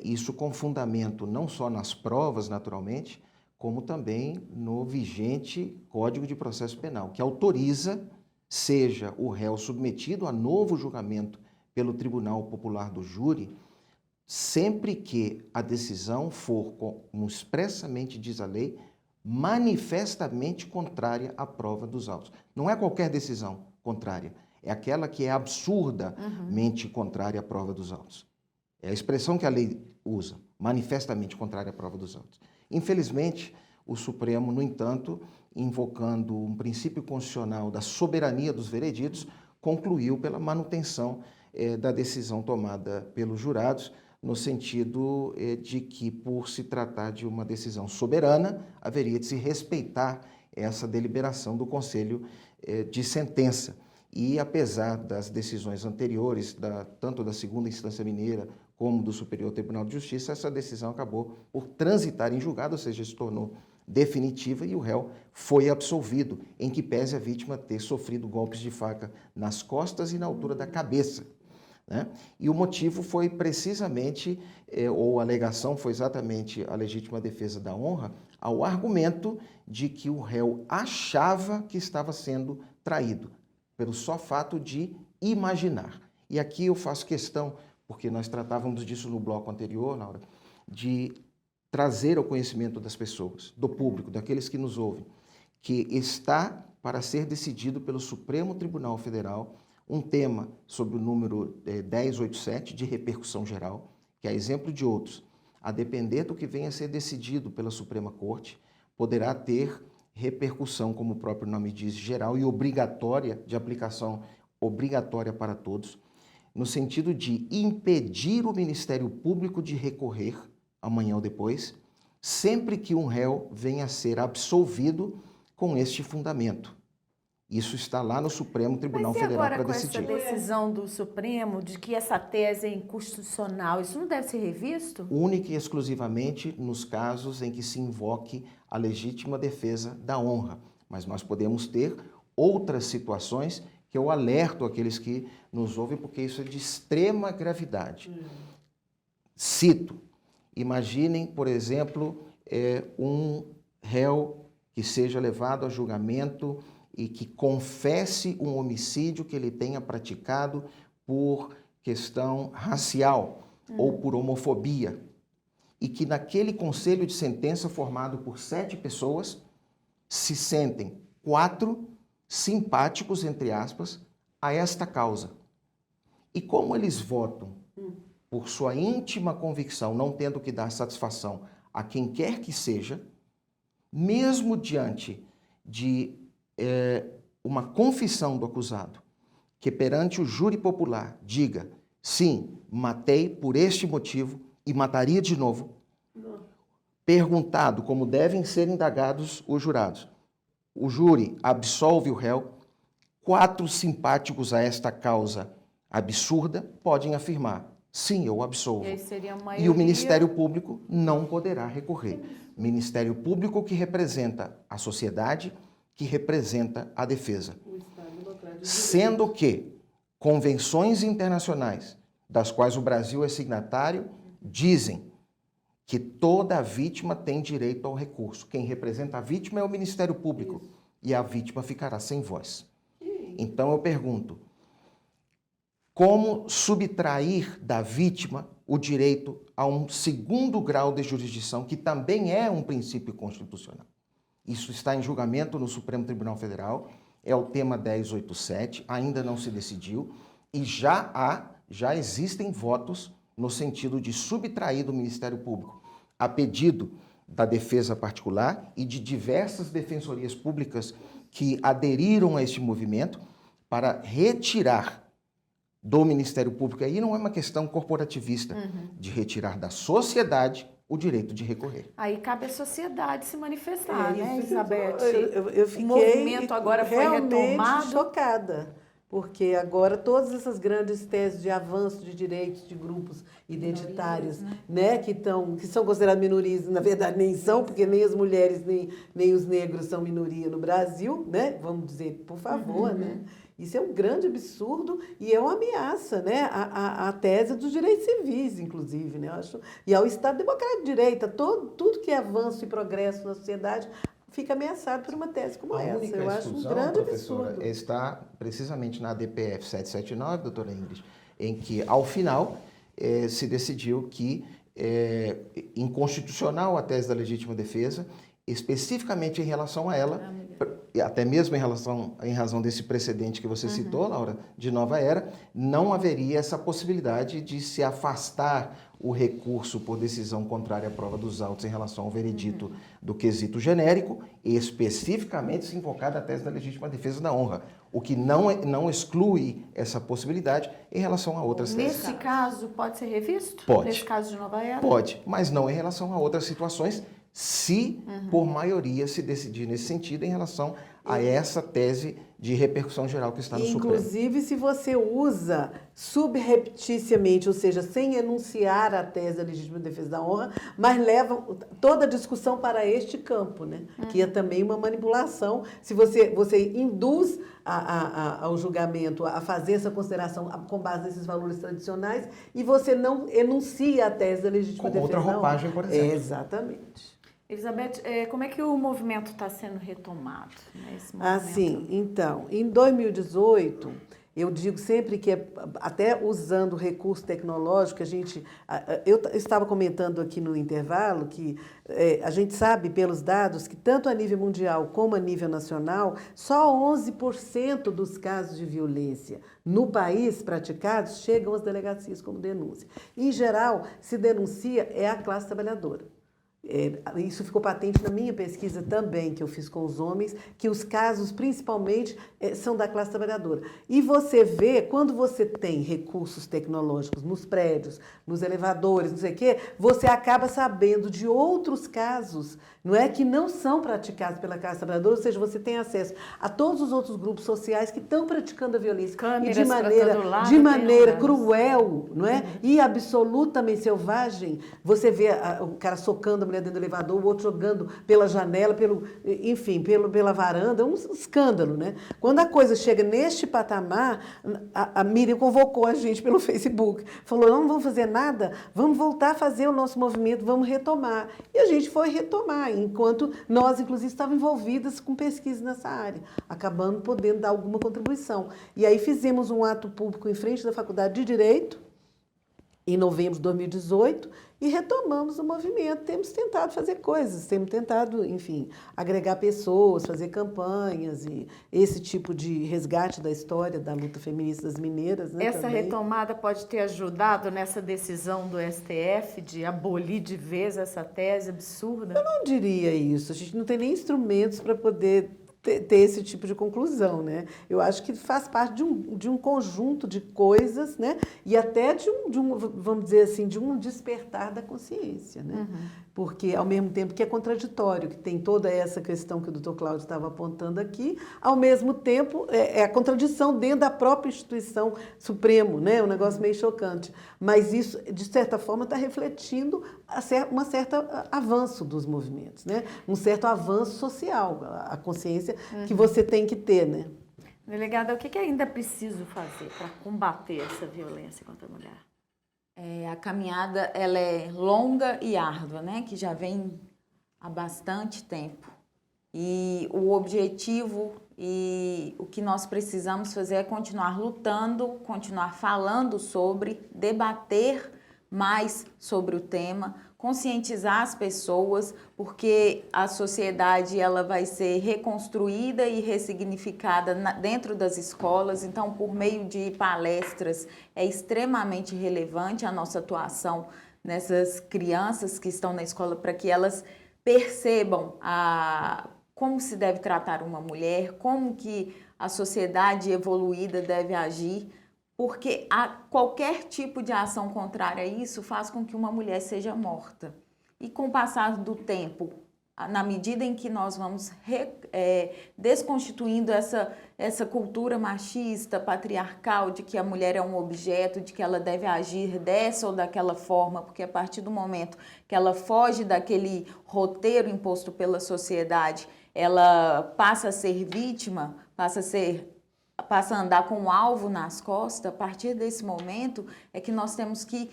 Isso com fundamento não só nas provas, naturalmente, como também no vigente Código de Processo Penal, que autoriza, seja o réu submetido a novo julgamento pelo Tribunal Popular do Júri, sempre que a decisão for, como expressamente diz a lei, manifestamente contrária à prova dos autos. Não é qualquer decisão contrária, é aquela que é absurdamente contrária à prova dos autos. É a expressão que a lei usa, manifestamente contrária à prova dos autos. Infelizmente, o Supremo, no entanto, invocando um princípio constitucional da soberania dos vereditos, concluiu pela manutenção da decisão tomada pelos jurados, no sentido de que, por se tratar de uma decisão soberana, haveria de se respeitar essa deliberação do Conselho de Sentença. E, apesar das decisões anteriores, tanto da segunda instância mineira como do Superior Tribunal de Justiça, essa decisão acabou por transitar em julgado, ou seja, se tornou definitiva e o réu foi absolvido, em que pese a vítima ter sofrido golpes de faca nas costas e na altura da cabeça. Né? E o motivo foi precisamente, ou a alegação foi exatamente a legítima defesa da honra, ao argumento de que o réu achava que estava sendo traído, pelo só fato de imaginar. E aqui eu faço questão, porque nós tratávamos disso no bloco anterior, Laura, de trazer ao conhecimento das pessoas, do público, daqueles que nos ouvem, que está para ser decidido pelo Supremo Tribunal Federal um tema sob o número 1087 de repercussão geral, que a exemplo de outros, a depender do que venha a ser decidido pela Suprema Corte, poderá ter repercussão, como o próprio nome diz, geral e obrigatória, de aplicação obrigatória para todos, no sentido de impedir o Ministério Público de recorrer, amanhã ou depois, sempre que um réu venha a ser absolvido com este fundamento. Isso está lá no Supremo Tribunal Federal para decidir. Mas e agora com essa decisão do Supremo de que essa tese é inconstitucional, isso não deve ser revisto? Única e exclusivamente nos casos em que se invoque a legítima defesa da honra. Mas nós podemos ter outras situações que eu alerto aqueles que nos ouvem, porque isso é de extrema gravidade. Cito, imaginem, por exemplo, um réu que seja levado a julgamento e que confesse um homicídio que ele tenha praticado por questão racial ou por homofobia, e que naquele conselho de sentença formado por 7 pessoas se sentem 4 simpáticos, entre aspas, a esta causa. E como eles votam por sua íntima convicção, não tendo que dar satisfação a quem quer que seja, mesmo diante de uma confissão do acusado, que perante o júri popular diga, sim, matei por este motivo e mataria de novo, perguntado como devem ser indagados os jurados, o júri absolve o réu, 4 simpáticos a esta causa absurda podem afirmar, sim, eu absolvo. E aí seria a E maioria... o Ministério Público não poderá recorrer. Ministério Público que representa a sociedade, que representa a defesa. Sendo que convenções internacionais, das quais o Brasil é signatário, dizem que toda vítima tem direito ao recurso. Quem representa a vítima é o Ministério Público. E a vítima ficará sem voz. Então eu pergunto, como subtrair da vítima o direito a um segundo grau de jurisdição, que também é um princípio constitucional? Isso está em julgamento no Supremo Tribunal Federal, é o tema 1087, ainda não se decidiu, e já existem votos no sentido de subtrair do Ministério Público, a pedido da defesa particular e de diversas defensorias públicas que aderiram a este movimento, para retirar do Ministério Público, aí não é uma questão corporativista, de retirar da sociedade o direito de recorrer. Aí cabe à sociedade se manifestar, né, isso que Elizabeth? eu fiquei O movimento agora foi realmente retomado. chocada, porque agora todas essas grandes teses de avanço de direitos de grupos identitários, né, que são consideradas minorias, na verdade nem são, porque nem as mulheres nem os negros são minoria no Brasil, né? Vamos dizer, por favor, né? Isso é um grande absurdo e é uma ameaça, né, à tese dos direitos civis, inclusive, né? Eu acho, e ao Estado Democrático de Direito, tudo que é avanço e progresso na sociedade fica ameaçado por uma tese como essa. Eu acho um grande absurdo. Está precisamente na ADPF 779, doutora Ingrid, em que, ao final, se decidiu que é inconstitucional a tese da legítima defesa, especificamente em relação a ela, até mesmo em razão desse precedente que você citou, Laura, de Nova Era, não haveria essa possibilidade de se afastar o recurso por decisão contrária à prova dos autos em relação ao veredito do quesito genérico, e especificamente se invocar a tese da legítima defesa da honra, o que não exclui essa possibilidade em relação a outras teses. Nesse caso, pode ser revisto? Pode. Nesse caso de Nova Era? Pode, mas não em relação a outras situações, se por maioria se decidir nesse sentido em relação a essa tese de repercussão geral que está no Supremo. Inclusive, se você usa subrepticiamente, ou seja, sem enunciar a tese da legítima defesa da honra, mas leva toda a discussão para este campo, né? Que é também uma manipulação. Se você induz ao julgamento a fazer essa consideração com base nesses valores tradicionais e você não enuncia a tese da legítima Com defesa outra da honra. roupagem, por exemplo. Exatamente. Elizabeth, como é que o movimento está sendo retomado? Né, esse movimento? Assim, então, em 2018, eu digo sempre que, até usando o recurso tecnológico, eu estava comentando aqui no intervalo que a gente sabe pelos dados que tanto a nível mundial como a nível nacional, só 11% dos casos de violência no país praticados chegam às delegacias como denúncia. Em geral, se denuncia a classe trabalhadora. Isso ficou patente na minha pesquisa também, que eu fiz com os homens, que os casos principalmente são da classe trabalhadora. E você vê, quando você tem recursos tecnológicos nos prédios, nos elevadores, não sei o quê, você acaba sabendo de outros casos, não é, que não são praticados pela classe trabalhadora, ou seja, você tem acesso a todos os outros grupos sociais que estão praticando a violência. Câmeras e de maneira cruel, não é? E absolutamente selvagem. Você vê o cara socando a mulher dentro do elevador, o outro jogando pela janela, pela varanda, um escândalo, né? Quando a coisa chega neste patamar, a Miriam convocou a gente pelo Facebook, falou, não vamos fazer nada, vamos voltar a fazer o nosso movimento, vamos retomar. E a gente foi retomar, enquanto nós, inclusive, estávamos envolvidas com pesquisa nessa área, acabando podendo dar alguma contribuição. E aí fizemos um ato público em frente da Faculdade de Direito, em novembro de 2018 e retomamos o movimento. Temos tentado fazer coisas, temos tentado, enfim, agregar pessoas, fazer campanhas e esse tipo de resgate da história da luta feminista das mineiras. Né, Essa também. retomada pode ter ajudado nessa decisão do STF de abolir de vez essa tese absurda? Eu não diria isso. A gente não tem nem instrumentos para poder ter esse tipo de conclusão, né? Eu acho que faz parte de um conjunto de coisas, né? E até vamos dizer assim, de um despertar da consciência, né? Porque, ao mesmo tempo que é contraditório, que tem toda essa questão que o doutor Cláudio estava apontando aqui, ao mesmo tempo é a contradição dentro da própria instituição Supremo, né? Um negócio meio chocante. Mas isso, de certa forma, está refletindo um certo avanço dos movimentos, né? Um certo avanço social, a consciência que você tem que ter, né? Delegada, o que ainda é preciso fazer para combater essa violência contra a mulher? A caminhada ela é longa e árdua, né? Que já vem há bastante tempo. E o objetivo e o que nós precisamos fazer é continuar lutando, continuar falando sobre, debater mais sobre o tema, conscientizar as pessoas, porque a sociedade ela vai ser reconstruída e ressignificada dentro das escolas. Então, por meio de palestras, é extremamente relevante a nossa atuação nessas crianças que estão na escola, para que elas percebam como se deve tratar uma mulher, como que a sociedade evoluída deve agir, porque qualquer tipo de ação contrária a isso faz com que uma mulher seja morta. E com o passar do tempo, na medida em que nós vamos desconstituindo essa cultura machista, patriarcal, de que a mulher é um objeto, de que ela deve agir dessa ou daquela forma, porque a partir do momento que ela foge daquele roteiro imposto pela sociedade, ela passa a ser vítima, passa a andar com um alvo nas costas. A partir desse momento é que nós temos que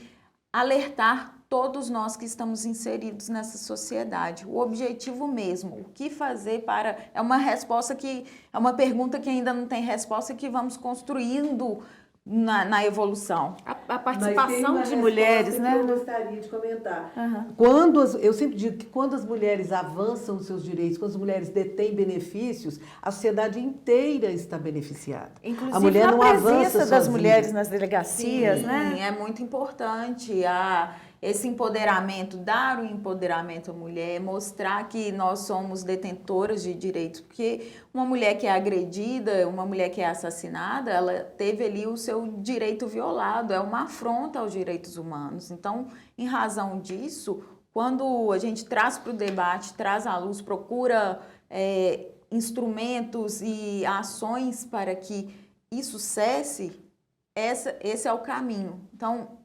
alertar todos nós que estamos inseridos nessa sociedade. O objetivo mesmo, o que fazer para... É uma pergunta que ainda não tem resposta, que vamos construindo na evolução. A participação de mulheres, né? Eu gostaria de comentar. Eu sempre digo que quando as mulheres avançam os seus direitos, quando as mulheres detêm benefícios, a sociedade inteira está beneficiada. Inclusive a mulher a não presença avança das sozinha. mulheres nas delegacias, Sim, né? É muito importante esse empoderamento, dar o empoderamento à mulher, mostrar que nós somos detentoras de direitos, porque uma mulher que é agredida, uma mulher que é assassinada, ela teve ali o seu direito violado, é uma afronta aos direitos humanos. Então, em razão disso, quando a gente traz para o debate, traz à luz, procura instrumentos e ações para que isso cesse, esse é o caminho. Então,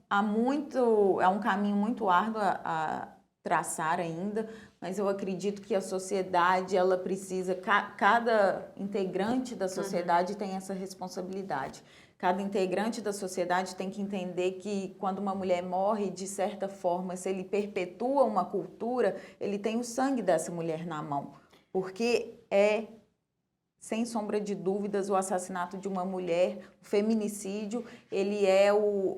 é um caminho muito árduo a traçar ainda, mas eu acredito que a sociedade, ela precisa, cada integrante da sociedade tem essa responsabilidade. Cada integrante da sociedade tem que entender que quando uma mulher morre, de certa forma, se ele perpetua uma cultura, ele tem o sangue dessa mulher na mão, porque sem sombra de dúvidas, o assassinato de uma mulher, o feminicídio, ele é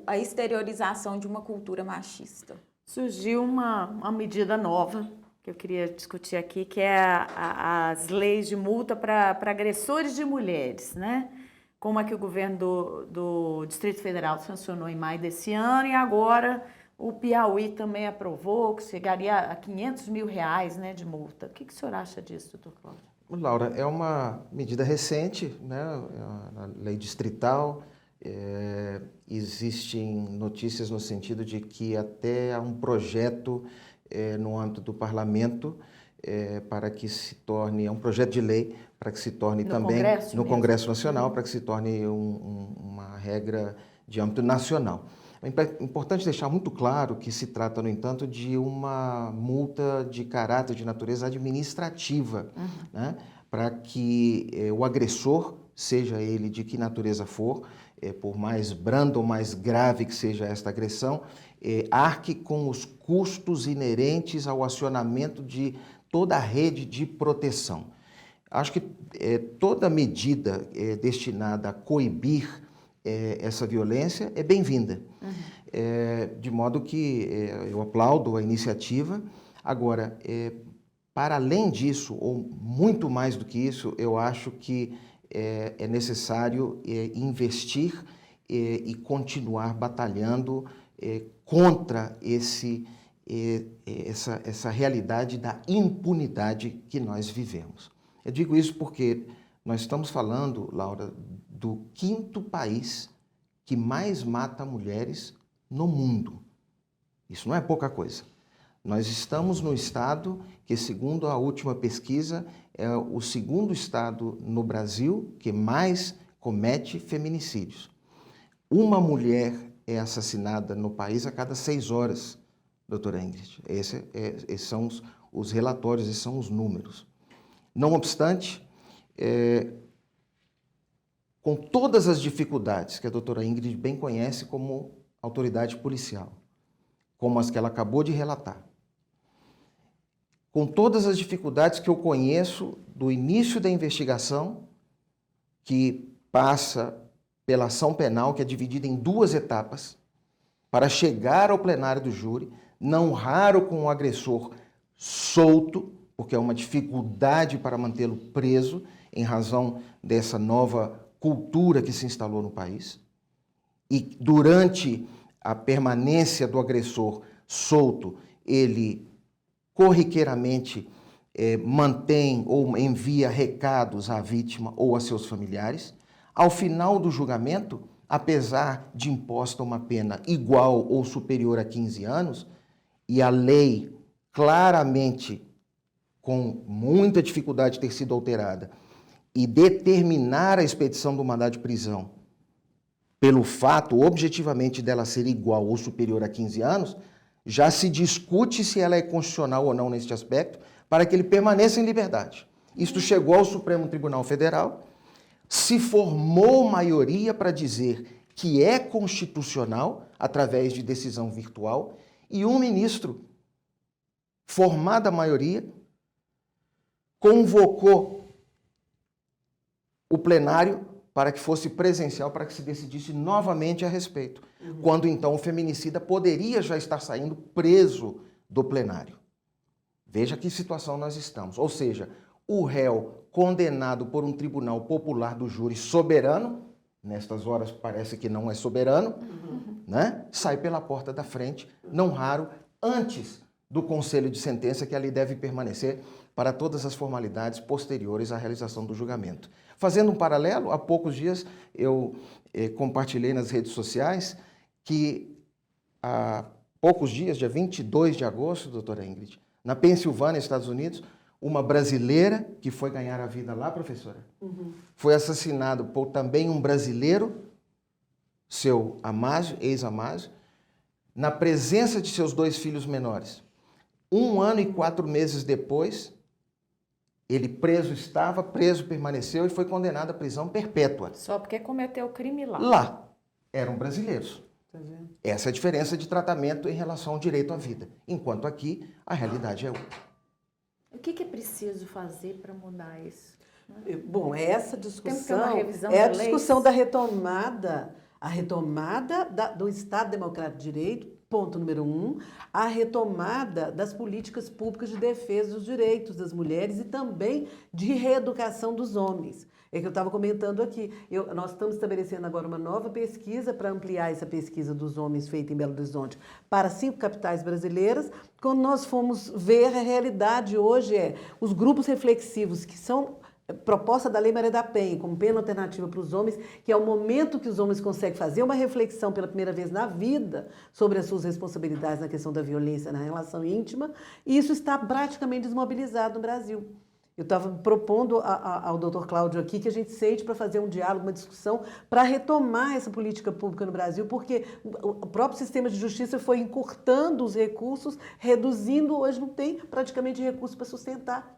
a exteriorização de uma cultura machista. Surgiu uma medida nova que eu queria discutir aqui, que é as leis de multa para agressores de mulheres, né? Como é que o governo do Distrito Federal sancionou em maio desse ano, e agora o Piauí também aprovou, que chegaria a R$500 mil, né, de multa. O que o senhor acha disso, doutor Cláudio? Laura, é uma medida recente, né? A lei distrital. Existem notícias no sentido de que até há um projeto no âmbito do parlamento para que se torne, um projeto de lei para que se torne também no Congresso Nacional, para que se torne uma regra de âmbito nacional. É importante deixar muito claro que se trata, no entanto, de uma multa de caráter de natureza administrativa, né? Para que o agressor, seja ele de que natureza for, por mais brando ou mais grave que seja esta agressão, arque com os custos inerentes ao acionamento de toda a rede de proteção. Acho que toda medida destinada a coibir essa violência é bem-vinda. de modo que eu aplaudo a iniciativa. Agora, para além disso, ou muito mais do que isso, eu acho que é necessário investir e continuar batalhando contra essa realidade da impunidade que nós vivemos. Eu digo isso porque nós estamos falando, Laura, do 5º país que mais mata mulheres no mundo. Isso não é pouca coisa. Nós estamos no estado que, segundo a última pesquisa, é o 2º estado no Brasil que mais comete feminicídios. Uma mulher é assassinada no país a cada 6 horas, doutora Ingrid. Esses são os relatórios, esses são os números. Não obstante, com todas as dificuldades que a doutora Ingrid bem conhece como autoridade policial, como as que ela acabou de relatar, com todas as dificuldades que eu conheço do início da investigação, que passa pela ação penal, que é dividida em 2 etapas, para chegar ao plenário do júri, não raro com o agressor solto, porque é uma dificuldade para mantê-lo preso, em razão dessa nova cultura que se instalou no país. E durante a permanência do agressor solto, ele corriqueiramente mantém ou envia recados à vítima ou a seus familiares. Ao final do julgamento, apesar de imposta uma pena igual ou superior a 15 anos, e a lei claramente, com muita dificuldade de ter sido alterada, e determinar a expedição do mandado de prisão pelo fato, objetivamente, dela ser igual ou superior a 15 anos, já se discute se ela é constitucional ou não neste aspecto, para que ele permaneça em liberdade. Isto chegou ao Supremo Tribunal Federal, se formou maioria para dizer que é constitucional, através de decisão virtual, e um ministro, formada a maioria, convocou o plenário para que fosse presencial, para que se decidisse novamente a respeito. Quando então o feminicida poderia já estar saindo preso do plenário. Veja que situação nós estamos. Ou seja, o réu condenado por um tribunal popular do júri soberano, nestas horas parece que não é soberano, né? Sai pela porta da frente, não raro, antes do conselho de sentença, que ali deve permanecer para todas as formalidades posteriores à realização do julgamento. Fazendo um paralelo, há poucos dias eu compartilhei nas redes sociais que há poucos dias, dia 22 de agosto, doutora Ingrid, na Pensilvânia, Estados Unidos, uma brasileira que foi ganhar a vida lá, professora, foi assassinado por também um brasileiro, seu Amásio, ex-Amásio, na presença de seus 2 filhos menores. 1 ano e 4 meses depois, ele preso permaneceu e foi condenado à prisão perpétua. Só porque cometeu o crime lá. Lá eram brasileiros. Essa é a diferença de tratamento em relação ao direito à vida. Enquanto aqui, a realidade é outra. O que é preciso fazer para mudar isso? Bom, essa discussão uma revisão é a de leis. discussão da retomada, do Estado Democrático de Direito, ponto número 1, a retomada das políticas públicas de defesa dos direitos das mulheres e também de reeducação dos homens. É que eu estava comentando aqui. Nós estamos estabelecendo agora uma nova pesquisa para ampliar essa pesquisa dos homens feita em Belo Horizonte para 5 capitais brasileiras. Quando nós fomos ver a realidade hoje, os grupos reflexivos, que são proposta da Lei Maria da Penha, como pena alternativa para os homens, que é o momento que os homens conseguem fazer uma reflexão pela primeira vez na vida sobre as suas responsabilidades na questão da violência na relação íntima, e isso está praticamente desmobilizado no Brasil. Eu estava propondo ao doutor Cláudio aqui que a gente sente para fazer um diálogo, uma discussão, para retomar essa política pública no Brasil, porque o próprio sistema de justiça foi encurtando os recursos, reduzindo, hoje não tem praticamente recursos para sustentar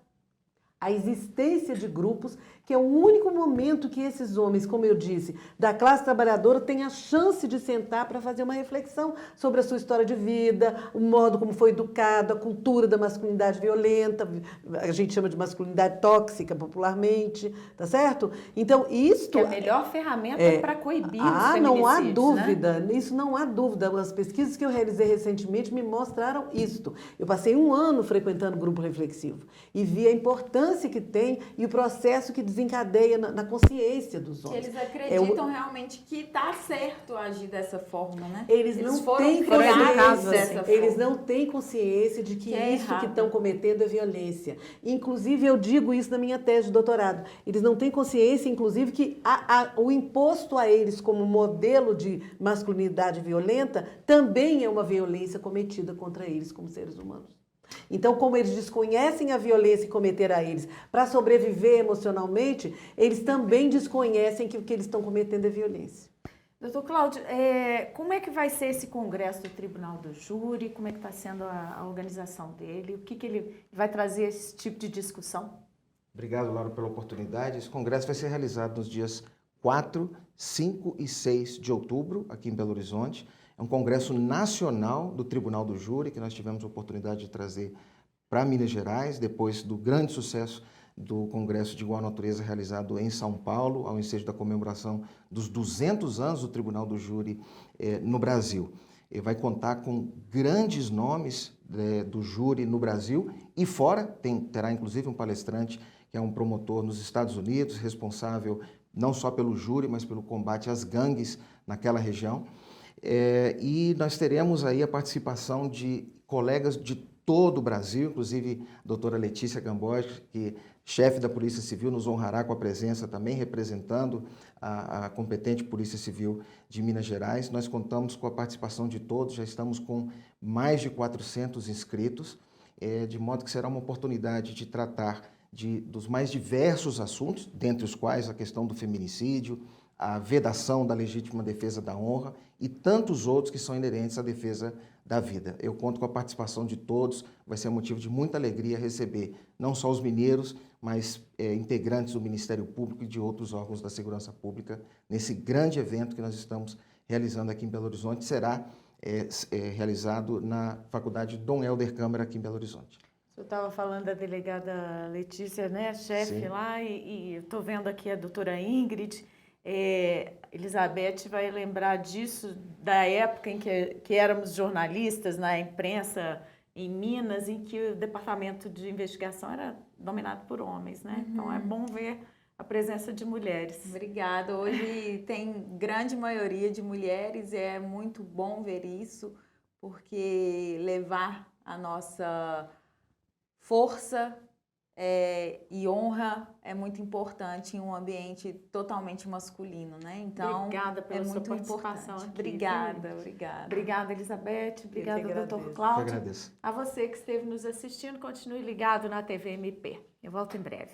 a existência de grupos, que é o único momento que esses homens, como eu disse, da classe trabalhadora, têm a chance de sentar para fazer uma reflexão sobre a sua história de vida, o modo como foi educado, a cultura da masculinidade violenta, a gente chama de masculinidade tóxica popularmente, tá certo? Então, isto... Que é a melhor ferramenta para coibir os feminicídios, não há né? dúvida, isso não há dúvida. As pesquisas que eu realizei recentemente me mostraram isto. Eu passei 1 ano frequentando grupo reflexivo e vi a importância que tem e o processo que desencadeia na consciência dos Que homens. eles acreditam realmente que está certo agir dessa forma, né? Eles não foram têm criados consciência, dessa eles forma. não têm consciência de que é isso que errado. estão cometendo é violência. Inclusive, eu digo isso na minha tese de doutorado. Eles não têm consciência, inclusive, que o imposto a eles como modelo de masculinidade violenta também é uma violência cometida contra eles como seres humanos. Então, como eles desconhecem a violência que cometeram a eles para sobreviver emocionalmente, eles também desconhecem que o que eles estão cometendo é violência. Doutor Cláudio, como é que vai ser esse congresso do Tribunal do Júri? Como é que está sendo a organização dele? O que ele vai trazer esse tipo de discussão? Obrigado, Laura, pela oportunidade. Esse congresso vai ser realizado nos dias 4, 5 e 6 de outubro, aqui em Belo Horizonte. É um congresso nacional do Tribunal do Júri, que nós tivemos a oportunidade de trazer para Minas Gerais, depois do grande sucesso do congresso de igual natureza realizado em São Paulo, ao ensejo da comemoração dos 200 anos do Tribunal do Júri no Brasil. Ele vai contar com grandes nomes do júri no Brasil e fora, terá inclusive um palestrante que é um promotor nos Estados Unidos, responsável não só pelo júri, mas pelo combate às gangues naquela região. E nós teremos aí a participação de colegas de todo o Brasil, inclusive a doutora Letícia Gamboge, que chefe da Polícia Civil, nos honrará com a presença também, representando a competente Polícia Civil de Minas Gerais. Nós contamos com a participação de todos, já estamos com mais de 400 inscritos, de modo que será uma oportunidade de tratar dos mais diversos assuntos, dentre os quais a questão do feminicídio, a vedação da legítima defesa da honra e tantos outros que são inerentes à defesa da vida. Eu conto com a participação de todos, vai ser motivo de muita alegria receber não só os mineiros, mas integrantes do Ministério Público e de outros órgãos da segurança pública nesse grande evento que nós estamos realizando aqui em Belo Horizonte. Será realizado na Faculdade Dom Helder Câmara, aqui em Belo Horizonte. O senhor estava falando da delegada Letícia, né, chefe lá, e eu estou vendo aqui a doutora Ingrid. Elizabeth vai lembrar disso, da época em que éramos jornalistas na imprensa em Minas, em que o departamento de investigação era dominado por homens, né? Então é bom ver a presença de mulheres. Obrigada. Hoje tem grande maioria de mulheres e é muito bom ver isso, porque levar a nossa força e honra é muito importante em um ambiente totalmente masculino, né? Então, obrigada pela sua participação aqui. Obrigada. Obrigada, Elizabeth. Obrigada, doutor agradeço. Cláudio. Eu agradeço. A você que esteve nos assistindo, continue ligado na TV MP. Eu volto em breve.